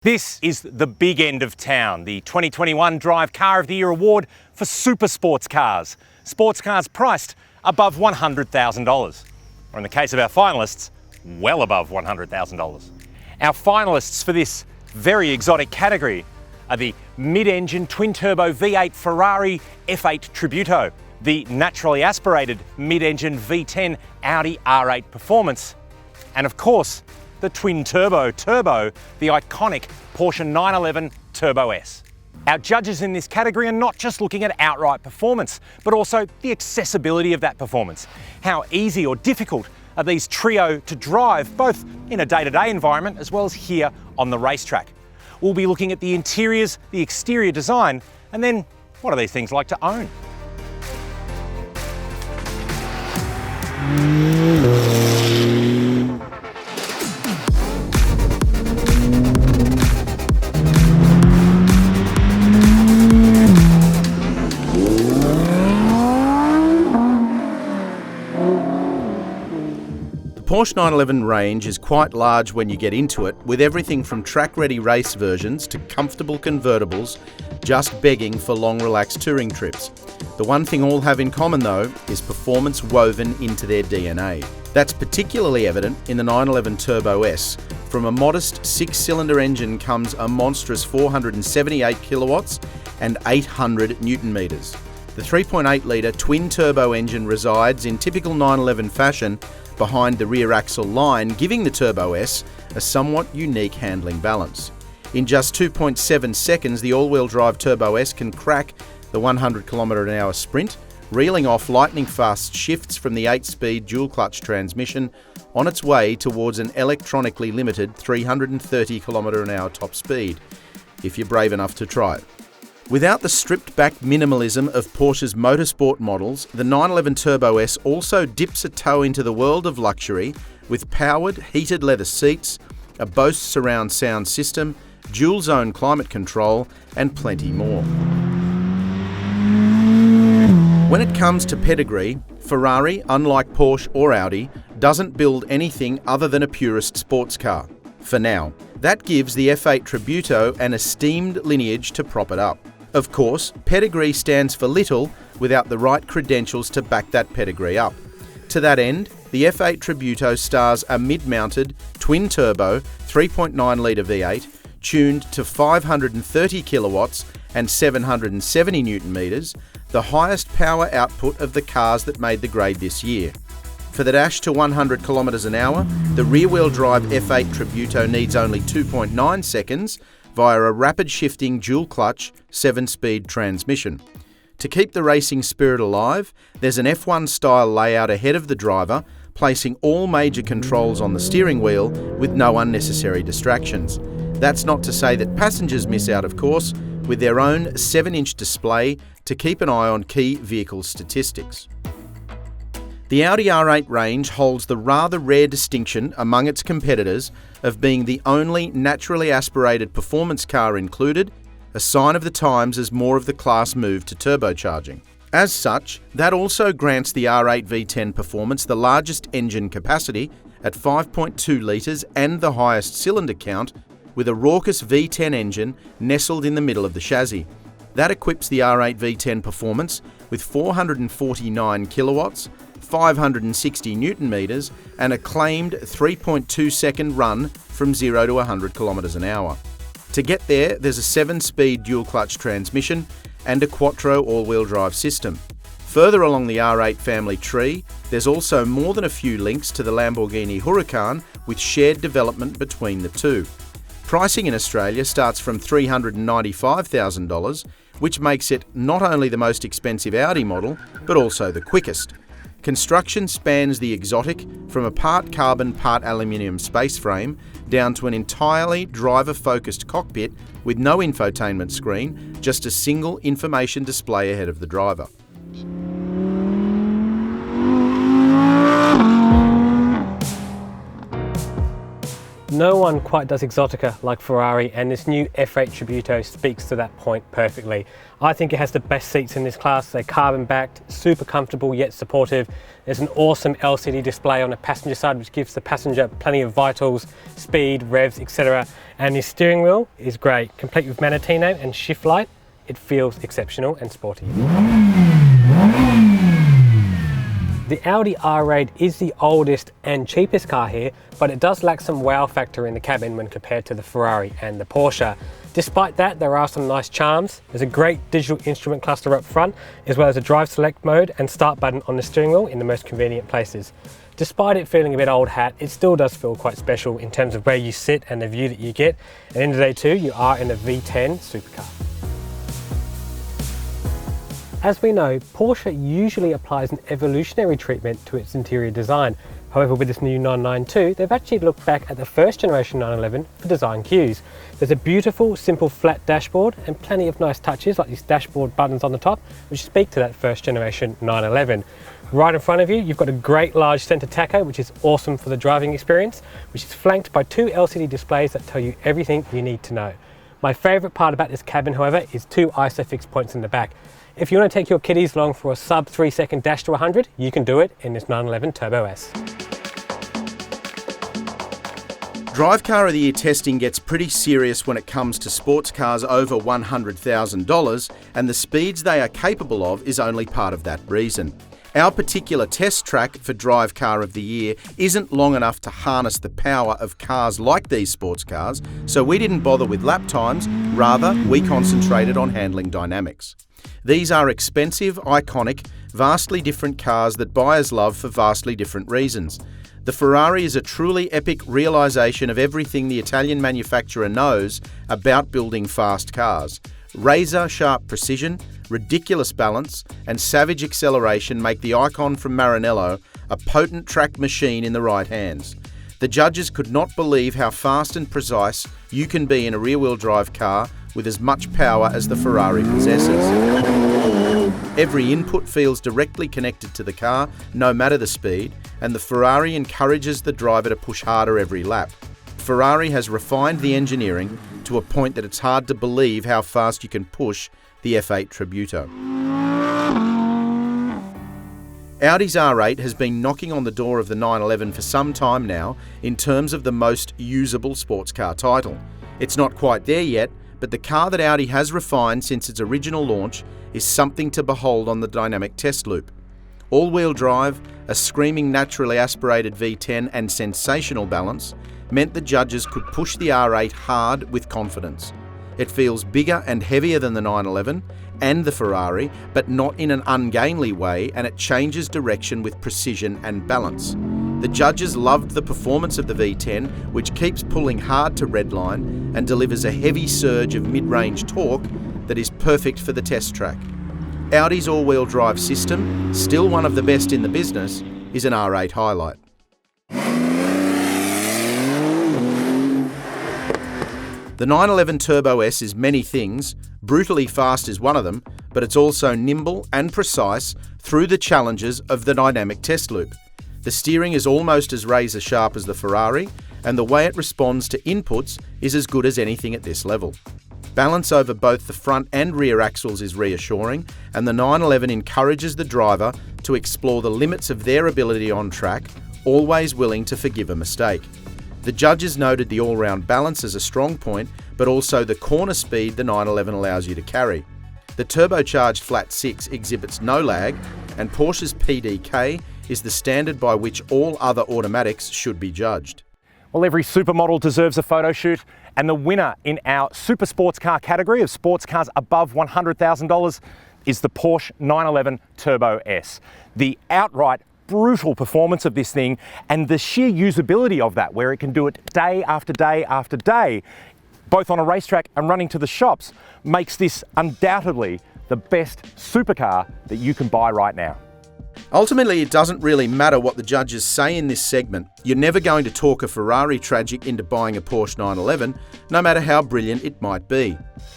This is the big end of town, the 2021 Drive Car of the Year award for super sports cars. Sports cars priced above $100,000. Or in the case of our finalists, well above $100,000. Our finalists for this very exotic category are the mid-engine twin-turbo V8 Ferrari F8 Tributo, the naturally aspirated mid-engine V10 Audi R8 Performance, and of course, the twin-turbo the iconic Porsche 911 Turbo S. Our judges in this category are not just looking at outright performance, but also the accessibility of that performance. How easy or difficult are these trio to drive, both in a day-to-day environment as well as here on the racetrack. We'll be looking at the interiors, the exterior design, and then what are these things like to own? The Porsche 911 range is quite large when you get into it, with everything from track-ready race versions to comfortable convertibles just begging for long, relaxed touring trips. The one thing all have in common, though, is performance woven into their DNA. That's particularly evident in the 911 Turbo S. From a modest six-cylinder engine comes a monstrous 478 kilowatts and 800 newton meters. The 3.8-litre twin-turbo engine resides in typical 911 fashion behind the rear axle line, giving the Turbo S a somewhat unique handling balance. In just 2.7 seconds, the all-wheel drive Turbo S can crack the 100 km/h sprint, reeling off lightning-fast shifts from the 8-speed dual-clutch transmission on its way towards an electronically limited 330 km/h top speed, if you're brave enough to try it. Without the stripped-back minimalism of Porsche's motorsport models, the 911 Turbo S also dips a toe into the world of luxury with powered, heated leather seats, a Bose surround sound system, dual-zone climate control, and plenty more. When it comes to pedigree, Ferrari, unlike Porsche or Audi, doesn't build anything other than a purist sports car. For now. That gives the F8 Tributo an esteemed lineage to prop it up. Of course, pedigree stands for little without the right credentials to back that pedigree up. To that end, the F8 Tributo stars a mid-mounted, twin-turbo, 3.9-litre V8, tuned to 530 kilowatts and 770 newton meters, the highest power output of the cars that made the grade this year. For the dash to 100 km/h, the rear-wheel drive F8 Tributo needs only 2.9 seconds via a rapid-shifting dual-clutch 7-speed transmission. To keep the racing spirit alive, there's an F1-style layout ahead of the driver, placing all major controls on the steering wheel with no unnecessary distractions. That's not to say that passengers miss out, of course, with their own 7-inch display to keep an eye on key vehicle statistics. The Audi R8 range holds the rather rare distinction among its competitors of being the only naturally aspirated performance car included, a sign of the times as more of the class move to turbocharging. As such, that also grants the R8 V10 Performance the largest engine capacity at 5.2 litres and the highest cylinder count, with a raucous V10 engine nestled in the middle of the chassis. That equips the R8 V10 Performance with 449 kilowatts, 560 newton meters, and a claimed 3.2-second run from 0 to 100 km/h. To get there, there's a 7-speed dual-clutch transmission and a quattro all-wheel drive system. Further along the R8 family tree, there's also more than a few links to the Lamborghini Huracan, with shared development between the two. Pricing in Australia starts from $395,000, which makes it not only the most expensive Audi model, but also the quickest. Construction spans the exotic from a part carbon, part aluminium space frame down to an entirely driver-focused cockpit with no infotainment screen, just a single information display ahead of the driver. No one quite does exotica like Ferrari, and this new F8 Tributo speaks to that point perfectly. I think it has the best seats in this class. They're carbon backed, super comfortable yet supportive. There's an awesome LCD display on the passenger side which gives the passenger plenty of vitals, speed, revs, etc. And the steering wheel is great, complete with Manettino and shift light. It feels exceptional and sporty. The Audi R8 is the oldest and cheapest car here, but it does lack some wow factor in the cabin when compared to the Ferrari and the Porsche. Despite that, there are some nice charms. There's a great digital instrument cluster up front, as well as a drive select mode and start button on the steering wheel in the most convenient places. Despite it feeling a bit old hat, it still does feel quite special in terms of where you sit and the view that you get. At the end of the day too, you are in a V10 supercar. As we know, Porsche usually applies an evolutionary treatment to its interior design. However, with this new 992, they've actually looked back at the first generation 911 for design cues. There's a beautiful, simple flat dashboard and plenty of nice touches like these dashboard buttons on the top, which speak to that first generation 911. Right in front of you, you've got a great large center tacho, which is awesome for the driving experience, which is flanked by two LCD displays that tell you everything you need to know. My favorite part about this cabin, however, is two ISOFIX points in the back. If you want to take your kiddies along for a sub 3-second dash to 100, you can do it in this 911 Turbo S. Drive Car of the Year testing gets pretty serious when it comes to sports cars over $100,000, and the speeds they are capable of is only part of that reason. Our particular test track for Drive Car of the Year isn't long enough to harness the power of cars like these sports cars, so we didn't bother with lap times, rather we concentrated on handling dynamics. These are expensive, iconic, vastly different cars that buyers love for vastly different reasons. The Ferrari is a truly epic realisation of everything the Italian manufacturer knows about building fast cars. Razor-sharp precision, ridiculous balance, and savage acceleration make the icon from Maranello a potent track machine in the right hands. The judges could not believe how fast and precise you can be in a rear-wheel drive car with as much power as the Ferrari possesses. Every input feels directly connected to the car, no matter the speed, and the Ferrari encourages the driver to push harder every lap. Ferrari has refined the engineering to a point that it's hard to believe how fast you can push the F8 Tributo. Audi's R8 has been knocking on the door of the 911 for some time now in terms of the most usable sports car title. It's not quite there yet, but the car that Audi has refined since its original launch is something to behold on the dynamic test loop. All-wheel drive, a screaming naturally aspirated V10 and sensational balance meant the judges could push the R8 hard with confidence. It feels bigger and heavier than the 911 and the Ferrari, but not in an ungainly way, and it changes direction with precision and balance. The judges loved the performance of the V10, which keeps pulling hard to redline and delivers a heavy surge of mid-range torque that is perfect for the test track. Audi's all-wheel drive system, still one of the best in the business, is an R8 highlight. The 911 Turbo S is many things. Brutally fast is one of them, but it's also nimble and precise through the challenges of the dynamic test loop. The steering is almost as razor sharp as the Ferrari, and the way it responds to inputs is as good as anything at this level. Balance over both the front and rear axles is reassuring, and the 911 encourages the driver to explore the limits of their ability on track, always willing to forgive a mistake. The judges noted the all-round balance as a strong point, but also the corner speed the 911 allows you to carry. The turbocharged flat 6 exhibits no lag, and Porsche's PDK is the standard by which all other automatics should be judged. Well, every supermodel deserves a photo shoot, and the winner in our super sports car category of sports cars above $100,000 is the Porsche 911 Turbo S. The outright brutal performance of this thing and the sheer usability of that, where it can do it day after day after day, both on a racetrack and running to the shops, makes this undoubtedly the best supercar that you can buy right now. Ultimately, it doesn't really matter what the judges say in this segment. You're never going to talk a Ferrari tragic into buying a Porsche 911, no matter how brilliant it might be.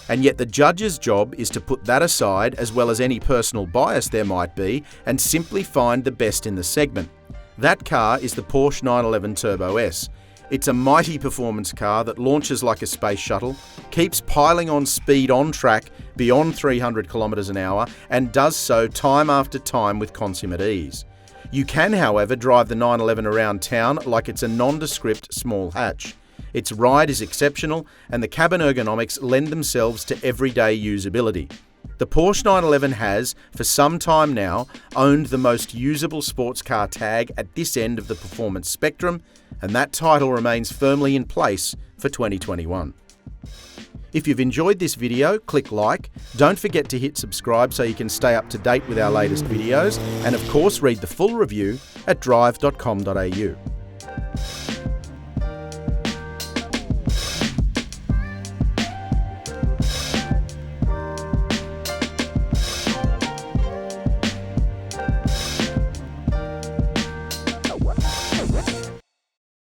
And yet the judge's job is to put that aside, as well as any personal bias there might be, and simply find the best in the segment. That car is the Porsche 911 Turbo S. It's a mighty performance car that launches like a space shuttle, keeps piling on speed on track beyond 300 kilometres an hour, and does so time after time with consummate ease. You can, however, drive the 911 around town like it's a nondescript small hatch. Its ride is exceptional, and the cabin ergonomics lend themselves to everyday usability. The Porsche 911 has, for some time now, owned the most usable sports car tag at this end of the performance spectrum, and that title remains firmly in place for 2021. If you've enjoyed this video, click like. Don't forget to hit subscribe so you can stay up to date with our latest videos, and of course read the full review at Drive.com.au.